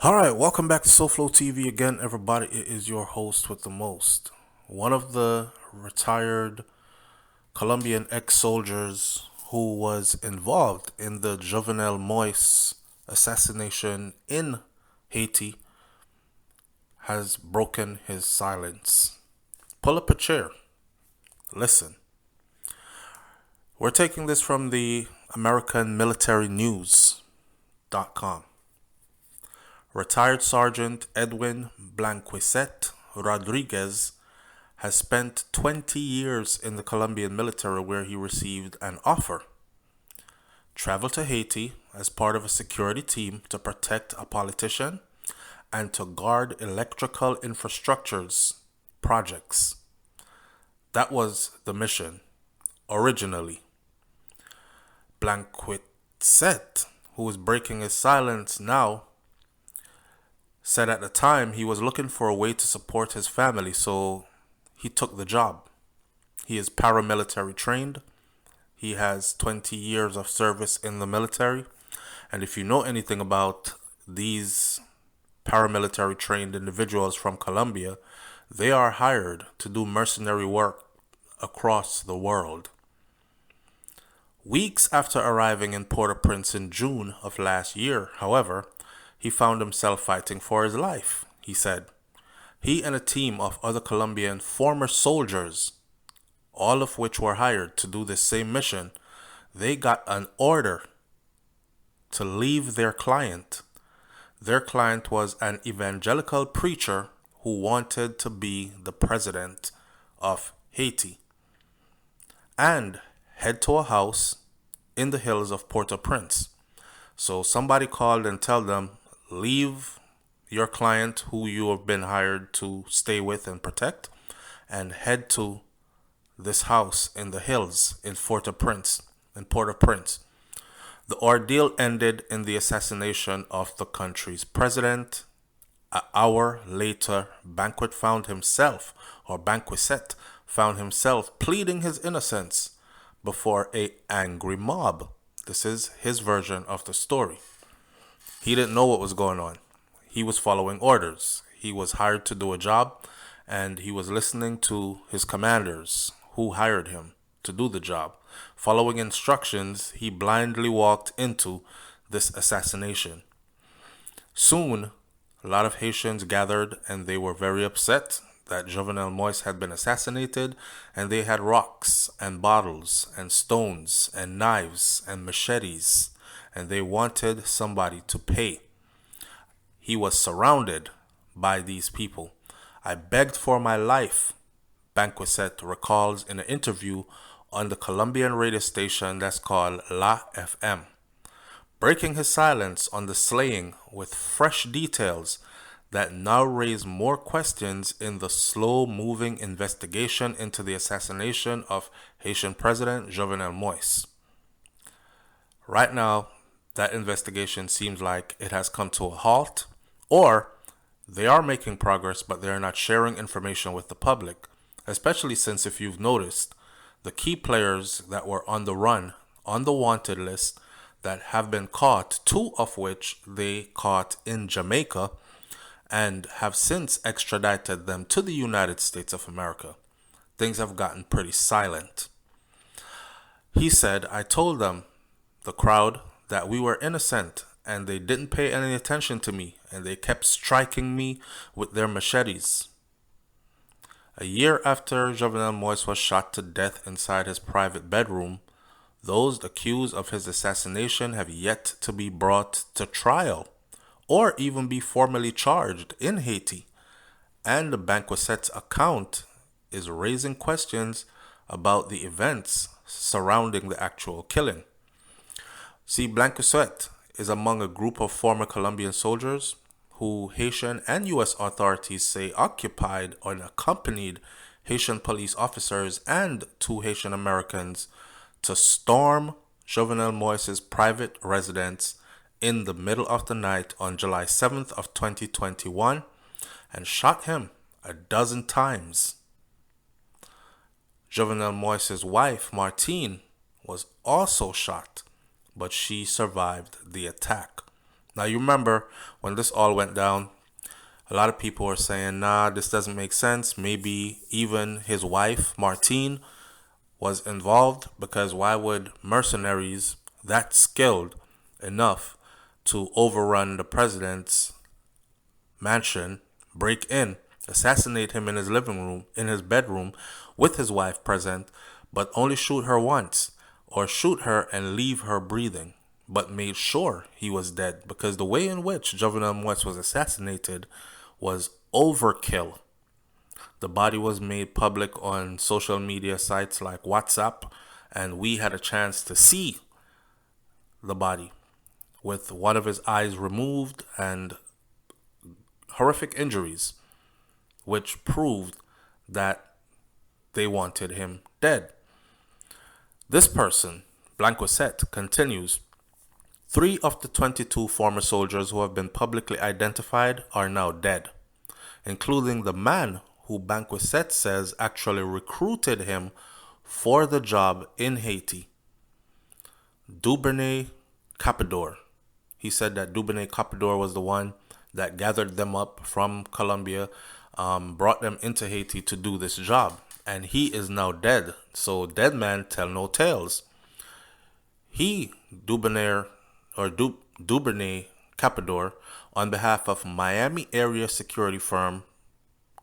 All right, welcome back to SouFLoTV again, everybody. It is your host with the most. One of the retired Colombian ex-soldiers who was involved in the Jovenel Moise assassination in Haiti has broken his silence. Pull up a chair. Listen. We're taking this from the American Military News.com. Retired Sergeant Edwin Blanquisette Rodriguez has spent 20 years in the Colombian military where he received an offer. Travel to Haiti as part of a security team to protect a politician and to guard electrical infrastructures projects. That was the mission originally. Blanquisette, who is breaking his silence now, said at the time he was looking for a way to support his family, so he took the job. He is paramilitary trained. He has 20 years of service in the military. And if you know anything about these paramilitary trained individuals from Colombia, they are hired to do mercenary work across the world. Weeks after arriving in Port-au-Prince in June of last year, however, he found himself fighting for his life, he said. He and a team of other Colombian former soldiers, all of which were hired to do this same mission, they got an order to leave their client. Their client was an evangelical preacher who wanted to be the president of Haiti and head to a house in the hills of Port-au-Prince. So somebody called and tell them, leave your client who you have been hired to stay with and protect and head to this house in the hills in Port-au-Prince. The ordeal ended in the assassination of the country's president. An hour later, Blanquisette found himself pleading his innocence before an angry mob. This is his version of the story. He didn't know what was going on. He was following orders. He was hired to do a job, and he was listening to his commanders who hired him to do the job. Following instructions, he blindly walked into this assassination. Soon, a lot of Haitians gathered, and they were very upset that Jovenel Moise had been assassinated, and they had rocks and bottles and stones and knives and machetes, and they wanted somebody to pay. He was surrounded by these people. I begged for my life, Blanquisette recalls in an interview on the Colombian radio station that's called La FM, breaking his silence on the slaying with fresh details that now raise more questions in the slow-moving investigation into the assassination of Haitian President Jovenel Moise. Right now, that investigation seems like it has come to a halt, or they are making progress, but they're not sharing information with the public, especially since, if you've noticed, the key players that were on the run, on the wanted list, that have been caught, two of which they caught in Jamaica, and have since extradited them to the United States of America. Things have gotten pretty silent. He said, I told them, the crowd, that we were innocent and they didn't pay any attention to me and they kept striking me with their machetes. A year after Jovenel Moise was shot to death inside his private bedroom, those accused of his assassination have yet to be brought to trial or even be formally charged in Haiti. And the Blanquisette's account is raising questions about the events surrounding the actual killing. See, Blanquisette is among a group of former Colombian soldiers who Haitian and U.S. authorities say occupied and accompanied Haitian police officers and two Haitian Americans to storm Jovenel Moise's private residence in the middle of the night on July 7th of 2021 and shot him a dozen times. Jovenel Moise's wife, Martine, was also shot, but she survived the attack. Now, you remember when this all went down, a lot of people were saying, nah, this doesn't make sense. Maybe even his wife, Martine, was involved, because why would mercenaries that skilled enough to overrun the president's mansion, break in, assassinate him in his living room, in his bedroom, with his wife present, but only shoot her once, or shoot her and leave her breathing, but made sure he was dead? Because the way in which Jovenel Moise was assassinated was overkill. The body was made public on social media sites like WhatsApp, and we had a chance to see the body with one of his eyes removed and horrific injuries, which proved that they wanted him dead. This person, Blanquisette, continues. 3 of the 22 former soldiers who have been publicly identified are now dead, including the man who Blanquisette says actually recruited him for the job in Haiti, Dubernay Capador. He said that Dubernay Capador was the one that gathered them up from Colombia, brought them into Haiti to do this job. And he is now dead. So dead man tell no tales. He, Dubernay Capador, on behalf of Miami area security firm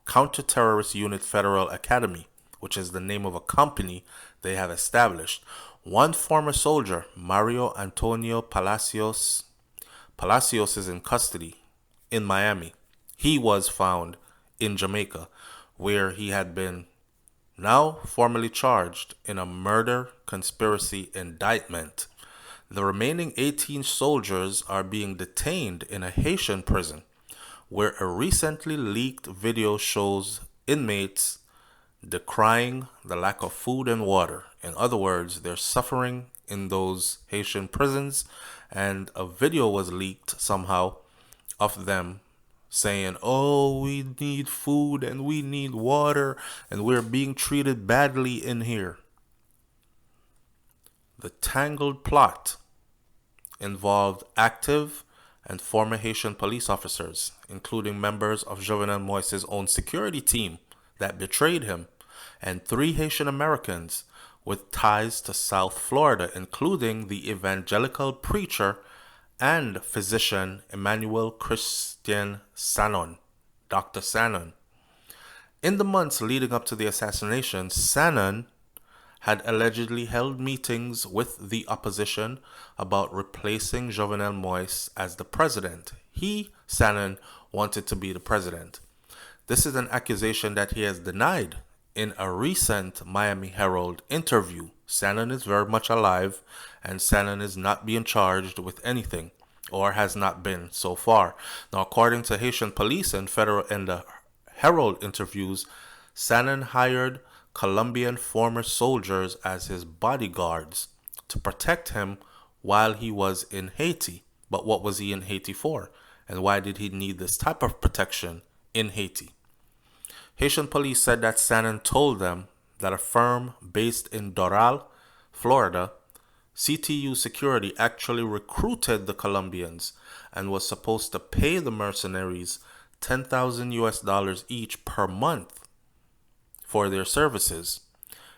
Counter-Terrorist Unit Federal Academy, which is the name of a company they have established. One former soldier, Mario Antonio Palacios is in custody in Miami. He was found in Jamaica, where he had been now formally charged in a murder conspiracy indictment. The remaining 18 soldiers are being detained in a Haitian prison, where a recently leaked video shows inmates decrying the lack of food and water. In other words, they're suffering in those Haitian prisons, and a video was leaked somehow of them saying, oh, we need food and we need water and we're being treated badly in here. The tangled plot involved active and former Haitian police officers, including members of Jovenel Moise's own security team that betrayed him, and 3 Haitian Americans with ties to South Florida, including the evangelical preacher and physician Emmanuel Christian Sanon, Dr. Sanon. In the months leading up to the assassination, Sanon had allegedly held meetings with the opposition about replacing Jovenel Moise as the president. He, Sanon, wanted to be the president. This is an accusation that he has denied in a recent Miami Herald interview. Sanon is very much alive, and Sanon is not being charged with anything, or has not been so far. Now, according to Haitian police and federal and the Herald interviews, Sanon hired Colombian former soldiers as his bodyguards to protect him while he was in Haiti. But what was he in Haiti for? And why did he need this type of protection in Haiti? Haitian police said that Sanon told them that a firm based in Doral, Florida, CTU Security, actually recruited the Colombians and was supposed to pay the mercenaries $10,000 each per month for their services.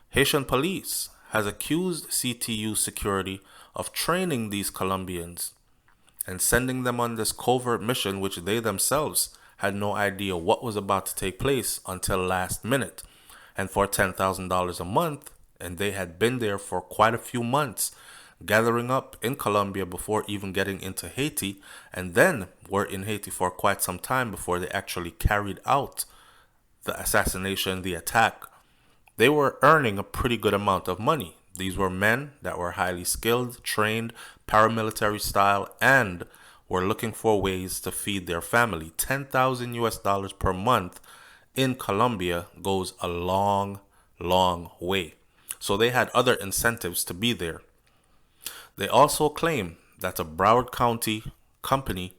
Haitian police has accused CTU Security of training these Colombians and sending them on this covert mission, which they themselves had no idea what was about to take place until last minute. And for $10,000 a month, and they had been there for quite a few months, gathering up in Colombia before even getting into Haiti, and then were in Haiti for quite some time before they actually carried out the assassination, the attack. They were earning a pretty good amount of money. These were men that were highly skilled, trained, paramilitary style, and were looking for ways to feed their family. $10,000 per month in Colombia goes a long, long way. So they had other incentives to be there. They also claim that a Broward County company,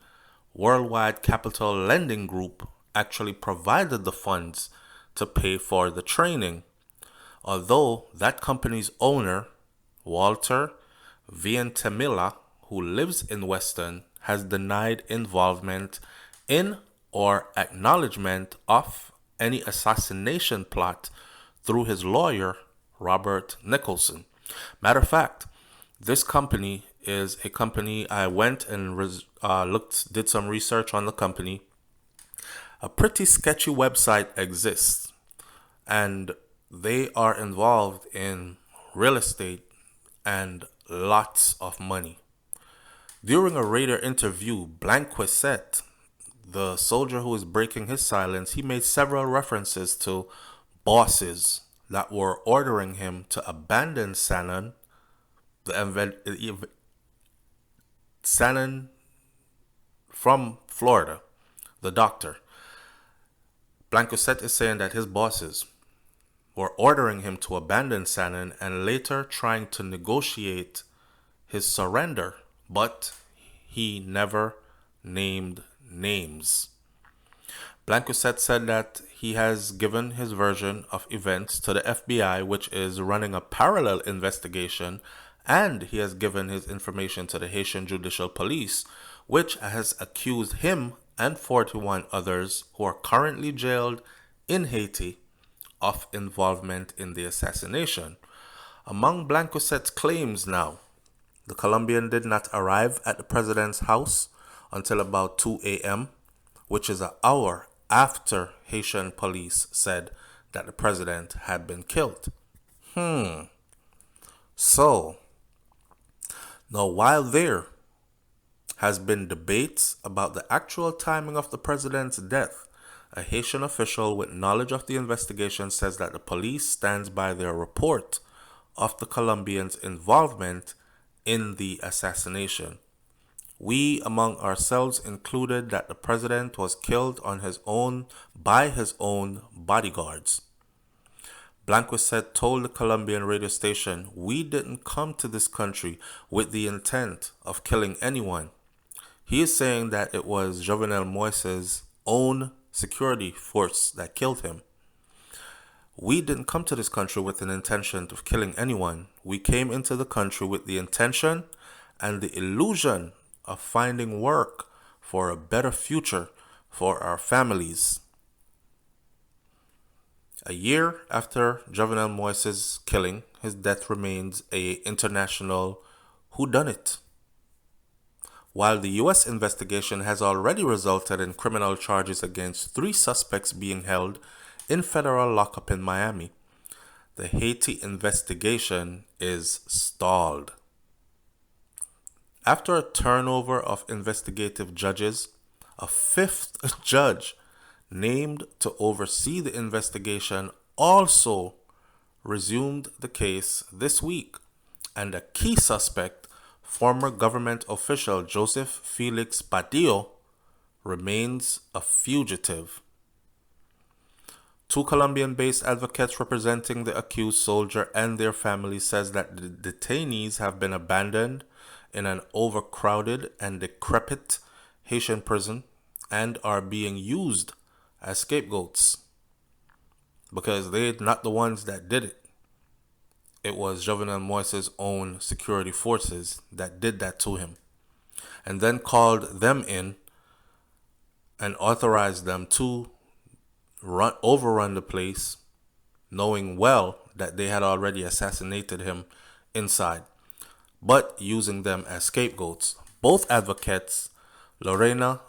Worldwide Capital Lending Group, actually provided the funds to pay for the training, although that company's owner, Walter Vientemilla, who lives in Weston, has denied involvement in or acknowledgement of any assassination plot through his lawyer, Robert Nicholson. Matter of fact, this company is a company I went and did some research on the company. A pretty sketchy website exists, and they are involved in real estate and lots of money. During a Raider interview, Blanquisette, the soldier who is breaking his silence, he made several references to bosses that were ordering him to abandon Shannon, Shannon from Florida, the doctor. Blanquisette is saying that his bosses were ordering him to abandon Shannon and later trying to negotiate his surrender, but he never named names. Blanquisette said that he has given his version of events to the FBI, which is running a parallel investigation, and he has given his information to the Haitian Judicial Police, which has accused him and 41 others who are currently jailed in Haiti of involvement in the assassination. Among Blanquissette's claims now, the Colombian did not arrive at the president's house until about 2 a.m., which is an hour after Haitian police said that the president had been killed. So, now while there has been debates about the actual timing of the president's death, a Haitian official with knowledge of the investigation says that the police stands by their report of the Colombians' involvement in the assassination. We, among ourselves, included that the president was killed by his own bodyguards. Blanquisette told the Colombian radio station, "We didn't come to this country with the intent of killing anyone." He is saying that it was Jovenel Moise's own security force that killed him. "We didn't come to this country with an intention of killing anyone. We came into the country with the intention and the illusion of finding work for a better future for our families." A year after Jovenel Moise's killing, his death remains an international whodunit. While the U.S. investigation has already resulted in criminal charges against 3 suspects being held in federal lockup in Miami, the Haiti investigation is stalled. After a turnover of investigative judges, a 5th judge named to oversee the investigation also resumed the case this week, and a key suspect, former government official Joseph Felix Badillo, remains a fugitive. 2 Colombian-based advocates representing the accused soldier and their family says that the detainees have been abandoned in an overcrowded and decrepit Haitian prison and are being used as scapegoats because they're not the ones that did it. It was Jovenel Moise's own security forces that did that to him, and then called them in and authorized them to overrun the place, knowing well that they had already assassinated him inside, but using them as scapegoats. Both advocates, Lorena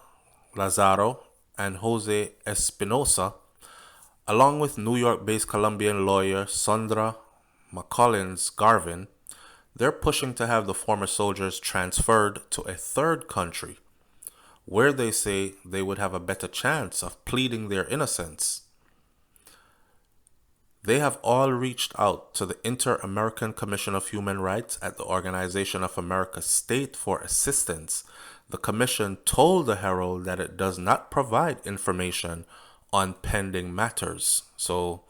Lazaro and Jose Espinosa, along with New York-based Colombian lawyer Sandra McCollins Garvin, they're pushing to have the former soldiers transferred to a 3rd country, where they say they would have a better chance of pleading their innocence. They have all reached out to the Inter-American Commission of Human Rights at the Organization of America State for assistance. The commission told the Herald that it does not provide information on pending matters. So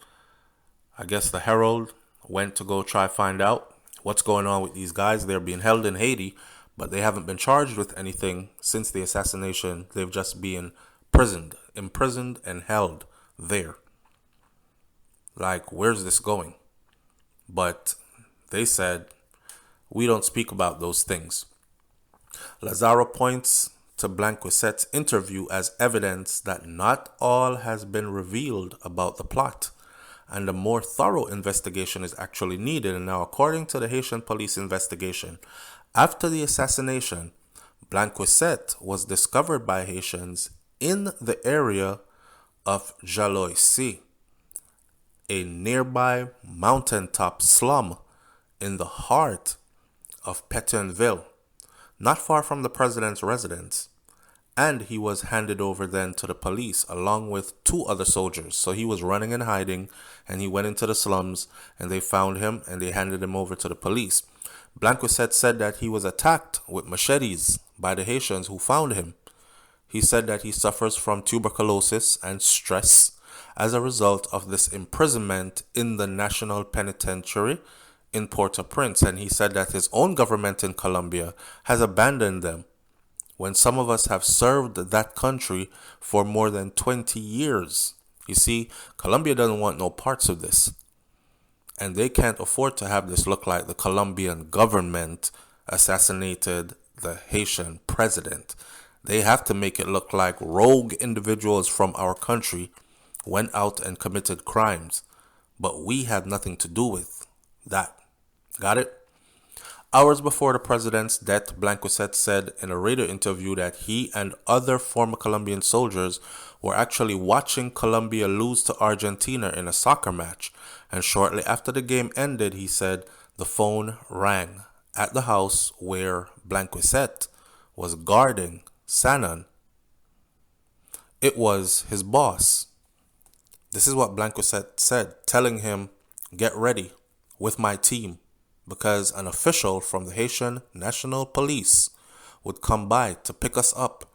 I guess the Herald went to go try find out what's going on with these guys. They're being held in Haiti, but they haven't been charged with anything since the assassination. They've just been imprisoned and held there. Like, where's this going? But they said, we don't speak about those things. Lazaro points to Blanquisset's interview as evidence that not all has been revealed about the plot, and a more thorough investigation is actually needed. And now, according to the Haitian police investigation, after the assassination, Blanquisset was discovered by Haitians in the area of Jaloisy, a nearby mountaintop slum in the heart of Pétionville, not far from the president's residence. And he was handed over then to the police along with two other soldiers. So he was running and hiding, and he went into the slums, and they found him, and they handed him over to the police. Blanquisset said that he was attacked with machetes by the Haitians who found him. He said that he suffers from tuberculosis and stress as a result of this imprisonment in the National Penitentiary in Port-au-Prince. And he said that his own government in Colombia has abandoned them, when some of us have served that country for more than 20 years. You see, Colombia doesn't want no parts of this. And they can't afford to have this look like the Colombian government assassinated the Haitian president. They have to make it look like rogue individuals from our country went out and committed crimes. But we had nothing to do with that. Got it? Hours before the president's death, Blanquisset said in a radio interview that he and other former Colombian soldiers were actually watching Colombia lose to Argentina in a soccer match. And shortly after the game ended, he said the phone rang at the house where Blanquisset was guarding Sanon. It was his boss. This is what Blanquisset said, telling him, "Get ready with my team," because an official from the Haitian National Police would come by to pick us up,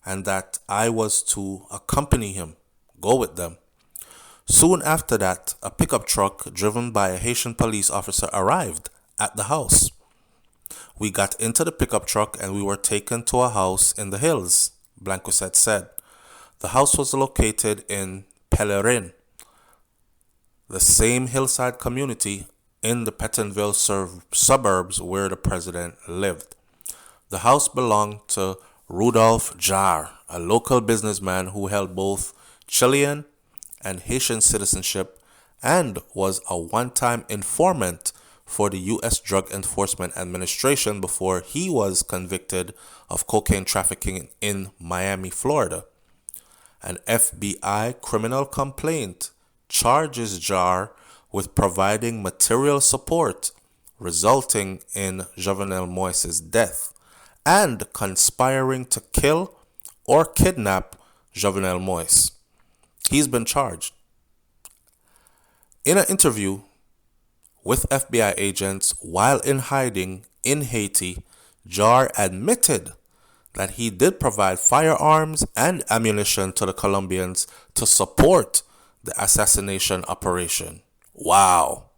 and that I was to accompany him, go with them. Soon after that, a pickup truck driven by a Haitian police officer arrived at the house. We got into the pickup truck and we were taken to a house in the hills, Blanquisset said. The house was located in Pelerin, the same hillside community in the Pétionville suburbs where the president lived. The house belonged to Rudolph Jar, a local businessman who held both Chilean and Haitian citizenship and was a one-time informant for the U.S. Drug Enforcement Administration before he was convicted of cocaine trafficking in Miami, Florida. An FBI criminal complaint charges Jar with providing material support resulting in Jovenel Moise's death and conspiring to kill or kidnap Jovenel Moise. He's been charged. In an interview with FBI agents while in hiding in Haiti, Jar admitted that he did provide firearms and ammunition to the Colombians to support the assassination operation. Wow.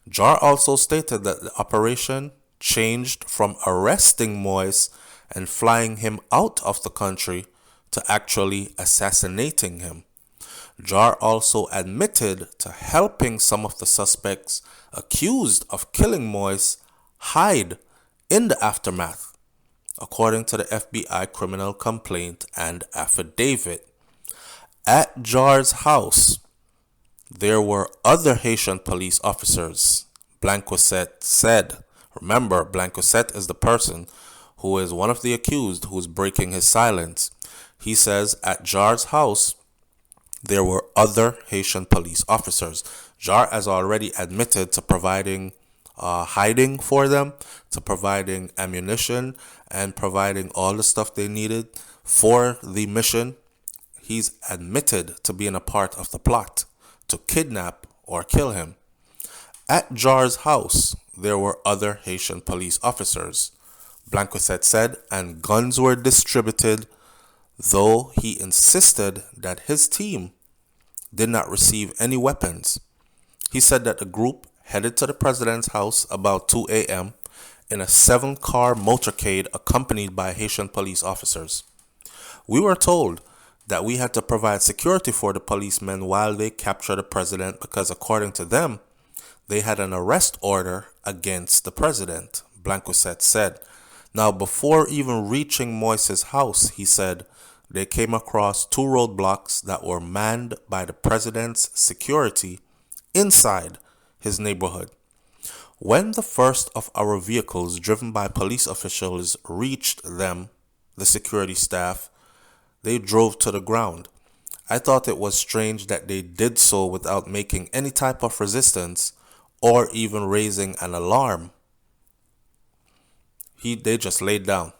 Jar also stated that the operation changed from arresting Moise and flying him out of the country to actually assassinating him. Jar also admitted to helping some of the suspects accused of killing Moise hide in the aftermath, according to the FBI criminal complaint and affidavit. At Jar's house, there were other Haitian police officers, Blanquisset said. Remember, Blanquisset is the person who is one of the accused who is breaking his silence. He says at Jar's house, there were other Haitian police officers. Jar has already admitted to providing hiding for them, to providing ammunition, and providing all the stuff they needed for the mission. He's admitted to being a part of the plot to kidnap or kill him. At Jar's house, there were other Haitian police officers, Blanquisset said, and guns were distributed, though he insisted that his team did not receive any weapons. He said that the group headed to the president's house about 2 a.m. in a 7-car motorcade accompanied by Haitian police officers. We were told that we had to provide security for the policemen while they captured the president because, according to them, they had an arrest order against the president, Blanquisset said. Now, before even reaching Moise's house, he said they came across two roadblocks that were manned by the president's security inside his neighborhood. When the first of our vehicles, driven by police officials, reached them, the security staff, they drove to the ground. I thought it was strange that they did so without making any type of resistance or even raising an alarm. They just laid down.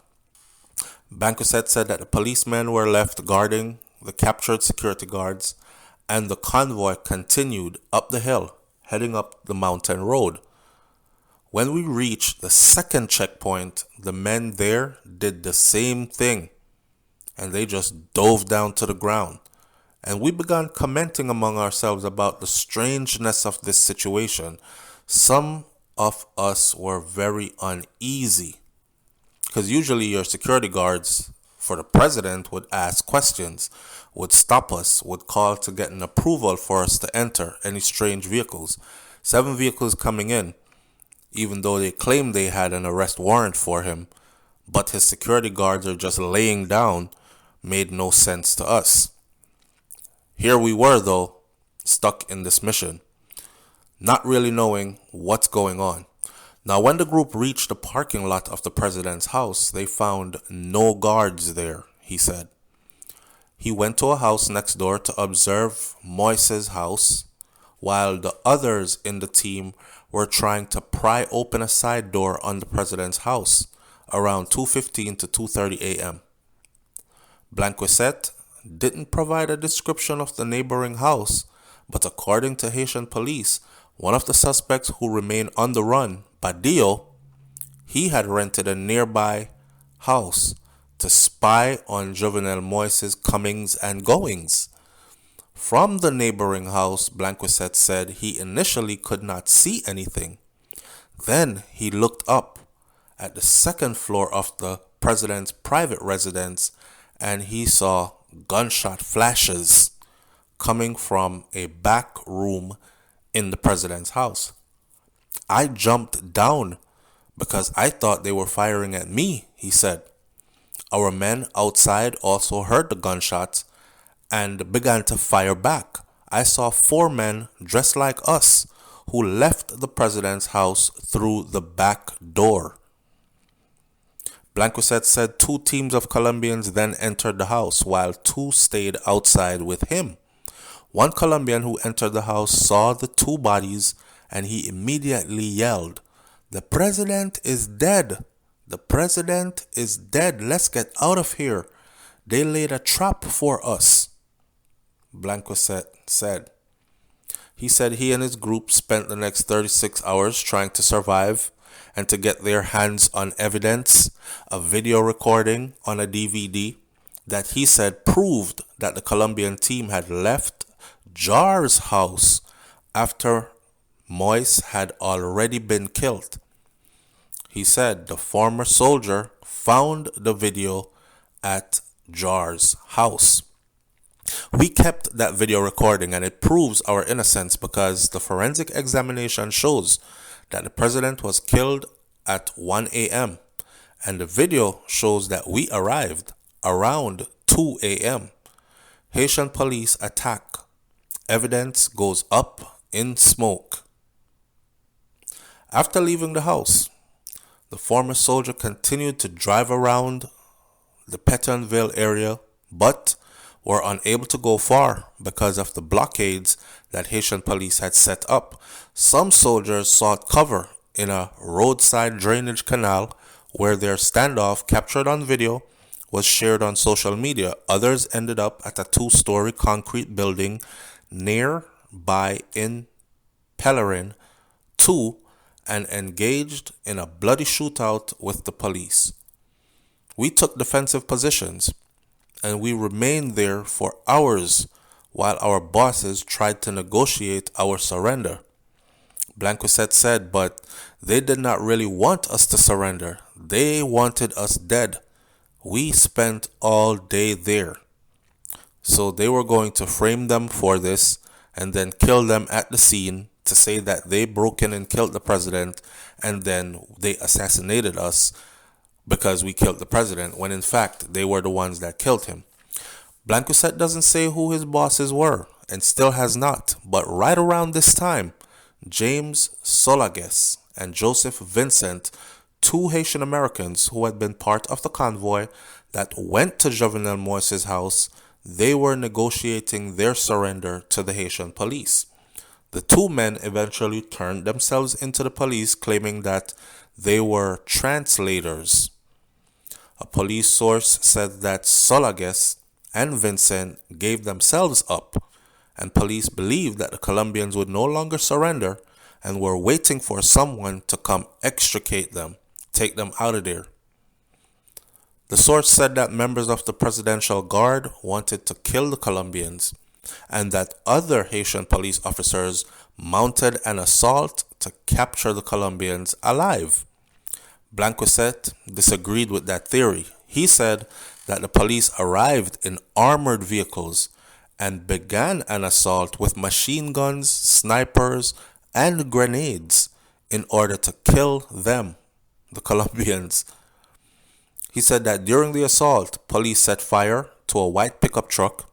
Banquet said that the policemen were left guarding the captured security guards, and the convoy continued up the hill, heading up the mountain road. When we reached the second checkpoint, the men there did the same thing, and they just dove down to the ground. And we began commenting among ourselves about the strangeness of this situation. Some of us were very uneasy, because usually your security guards for the president would ask questions, would stop us, would call to get an approval for us to enter any strange vehicles. 7 vehicles coming in, even though they claimed they had an arrest warrant for him, but his security guards are just laying down, made no sense to us. Here we were, though, stuck in this mission, not really knowing what's going on. Now, when the group reached the parking lot of the president's house, they found no guards there, he said. He went to a house next door to observe Moise's house, while the others in the team were trying to pry open a side door on the president's house around 2:15 to 2:30 a.m. Blanquisette didn't provide a description of the neighboring house, but according to Haitian police, one of the suspects who remained on the run, Badillo, he had rented a nearby house to spy on Jovenel Moise's comings and goings. From the neighboring house, Blanquisette said he initially could not see anything. Then he looked up at the second floor of the president's private residence, and he saw gunshot flashes coming from a back room in the president's house. I jumped down because I thought they were firing at me, he said. Our men outside also heard the gunshots and began to fire back. I saw 4 men dressed like us who left the president's house through the back door. Blanquisette said 2 teams of Colombians then entered the house, while 2 stayed outside with him. One Colombian who entered the house saw the 2 bodies, and he immediately yelled, "The president is dead! The president is dead! Let's get out of here! They laid a trap for us," Blanquisette said. He said he and his group spent the next 36 hours trying to survive and to get their hands on evidence, a video recording on a DVD that he said proved that the Colombian team had left Jar's house after Moise had already been killed. He said the former soldier found the video at Jar's house. We kept that video recording, and it proves our innocence because the forensic examination shows that the president was killed at 1 a.m. and the video shows that we arrived around 2 a.m. Haitian police attack. Evidence goes up in smoke. After leaving the house, the former soldier continued to drive around the Pétionville area, but were unable to go far because of the blockades that Haitian police had set up. Some soldiers sought cover in a roadside drainage canal where their standoff, captured on video, was shared on social media. Others ended up at a 2-story concrete building nearby in Pellerin 2 and engaged in a bloody shootout with the police. We took defensive positions, and we remained there for hours while our bosses tried to negotiate our surrender. Blanquisette said, but they did not really want us to surrender. They wanted us dead. We spent all day there. So they were going to frame them for this and then kill them at the scene to say that they broke in and killed the president and then they assassinated us because we killed the president, when in fact they were the ones that killed him. Blanquisette doesn't say who his bosses were, and still has not, but right around this time, James Solages and Joseph Vincent, two Haitian Americans who had been part of the convoy that went to Jovenel Moise's house, they were negotiating their surrender to the Haitian police. The two men eventually turned themselves into the police, claiming that they were translators. A police source said that Solages and Vincent gave themselves up, and police believed that the Colombians would no longer surrender and were waiting for someone to come extricate them, take them out of there. The source said that members of the Presidential Guard wanted to kill the Colombians, and that other Haitian police officers mounted an assault to capture the Colombians alive. Blanquisette disagreed with that theory. He said that the police arrived in armored vehicles and began an assault with machine guns, snipers, and grenades in order to kill them, the Colombians. He said that during the assault, police set fire to a white pickup truck,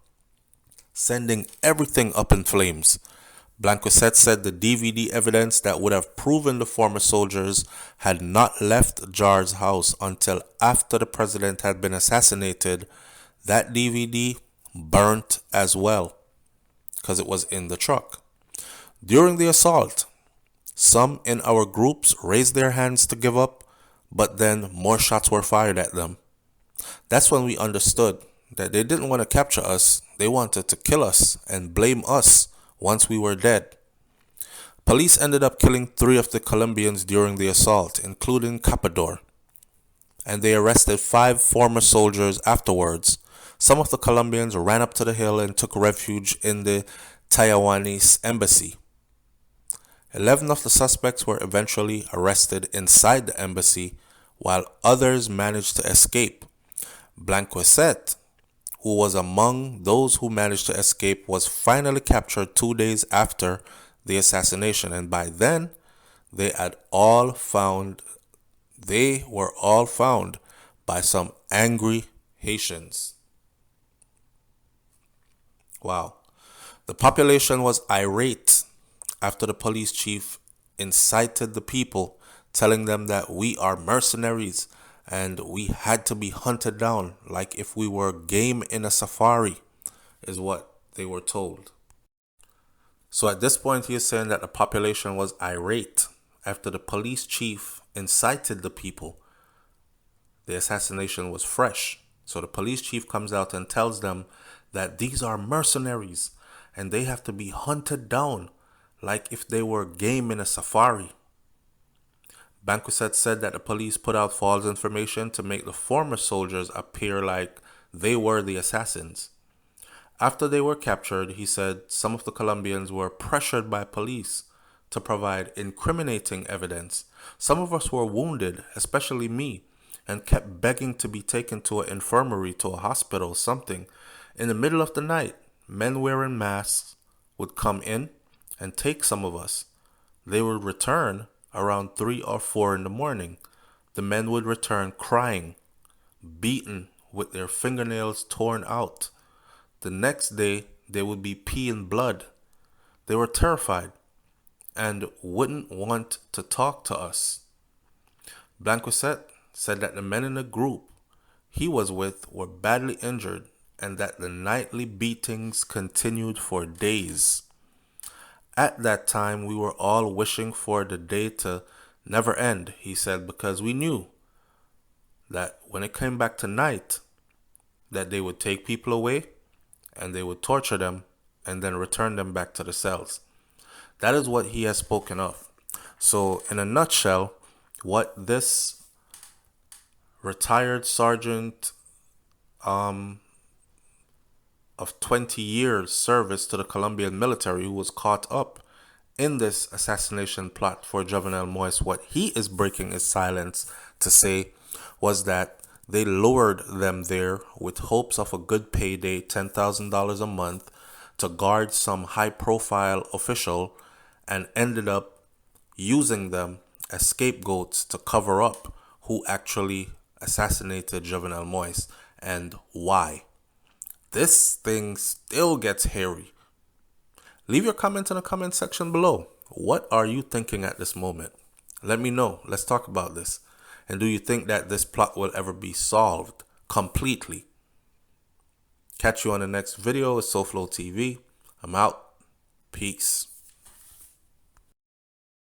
sending everything up in flames. Blanquisette said the DVD evidence that would have proven the former soldiers had not left Jar's house until after the president had been assassinated. That DVD burnt as well because it was in the truck. During the assault, some in our groups raised their hands to give up, but then more shots were fired at them. That's when we understood that they didn't want to capture us. They wanted to kill us and blame us once we were dead. Police ended up killing 3 of the Colombians during the assault, including Capador, and they arrested 5 former soldiers afterwards. Some of the Colombians ran up to the hill and took refuge in the Taiwanese embassy. 11 of the suspects were eventually arrested inside the embassy, while others managed to escape. Blanquisette, who was among those who managed to escape, was finally captured 2 days after the assassination, and by then they were all found by some angry Haitians. Wow. The population was irate after the police chief incited the people, telling them that we are mercenaries and we had to be hunted down like if we were game in a safari, is what they were told. So at this point, he is saying that the population was irate after the police chief incited the people. The assassination was fresh. So the police chief comes out and tells them that these are mercenaries and they have to be hunted down like if they were game in a safari. Blanquisette said that the police put out false information to make the former soldiers appear like they were the assassins. After they were captured, he said some of the Colombians were pressured by police to provide incriminating evidence. Some of us were wounded, especially me, and kept begging to be taken to an infirmary, to a hospital, something. In the middle of the night, men wearing masks would come in and take some of us. They would return around 3 or 4 in the morning. The men would return crying, beaten with their fingernails torn out. The next day, they would be peeing blood. They were terrified and wouldn't want to talk to us. Blanquisette said that the men in the group he was with were badly injured and that the nightly beatings continued for days. At that time, we were all wishing for the day to never end, he said, because we knew that when it came back to night, that they would take people away and they would torture them and then return them back to the cells. That is what he has spoken of. So in a nutshell, what this retired sergeant of 20 years service to the Colombian military, who was caught up in this assassination plot for Jovenel Moise, what he is breaking his silence to say was that they lured them there with hopes of a good payday, $10,000 a month, to guard some high-profile official, and ended up using them as scapegoats to cover up who actually assassinated juvenile Moise and why. This thing still gets hairy. Leave your comment in the comment section below. What are you thinking at this moment? Let me know. Let's talk about this. And do you think that this plot will ever be solved completely? Catch you on the next video with SouFLoTV. I'm out. Peace.